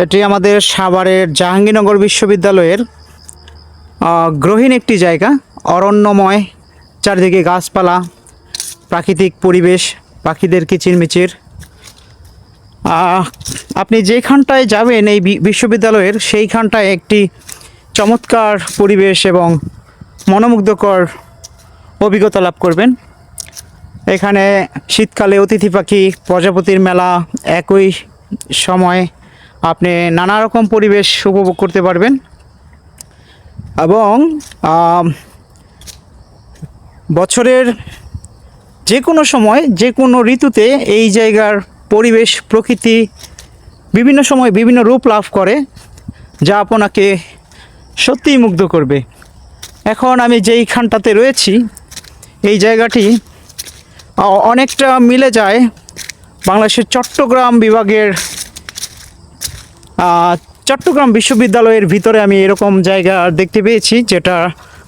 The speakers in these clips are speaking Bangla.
এটি আমাদের সাভারের জাহাঙ্গীরনগর বিশ্ববিদ্যালয়ের গ্রহীণ একটি জায়গা, অরণ্যময়, চারিদিকে গাছপালা, প্রাকৃতিক পরিবেশ, পাখিদের কিচিরমিচির। আপনি যেখানটায় যাবেন এই বিশ্ববিদ্যালয়ের সেইখানটায় একটি চমৎকার পরিবেশ এবং মনোমুগ্ধকর অভিজ্ঞতা লাভ করবেন। এখানে শীতকালে অতিথি পাখি, প্রজাপতির মেলা, একই সময় আপনি নানা রকম পরিবেশ উপভোগ করতে পারবেন এবং বছরের যে কোনো সময়, যে কোনো ঋতুতে এই জায়গার পরিবেশ, প্রকৃতি বিভিন্ন সময় বিভিন্ন রূপ লাভ করে, যা আপনাকে সত্যিই মুগ্ধ করবে। এখন আমি যেইখানটাতে রয়েছি, এই জায়গাটি অনেকটা মিলে যায় বাংলাদেশের চট্টগ্রাম বিভাগের চট্টগ্রাম বিশ্ববিদ্যালয়ের ভিতরে। আমি এরকম জায়গা দেখতে পেয়েছি যেটা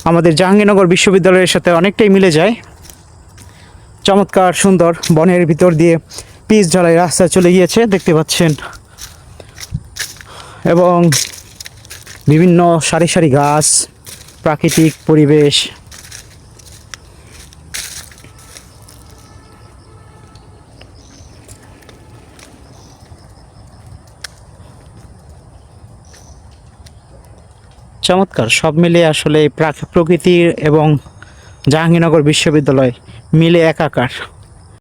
আমাদের জাহাঙ্গীরনগর বিশ্ববিদ্যালয়ের সাথে অনেকটাই মিলে যায়। চমৎকার সুন্দর বনের ভিতর দিয়ে পিচ ঢালাই রাস্তা চলে গিয়েছে, দেখতে পাচ্ছেন, এবং বিভিন্ন সারি সারি গাছ, প্রাকৃতিক পরিবেশ। চমৎকার, সব মিলিয়ে আসলে প্রকৃতির এবং জাহাঙ্গীরনগর বিশ্ববিদ্যালয় মিলে একাকার।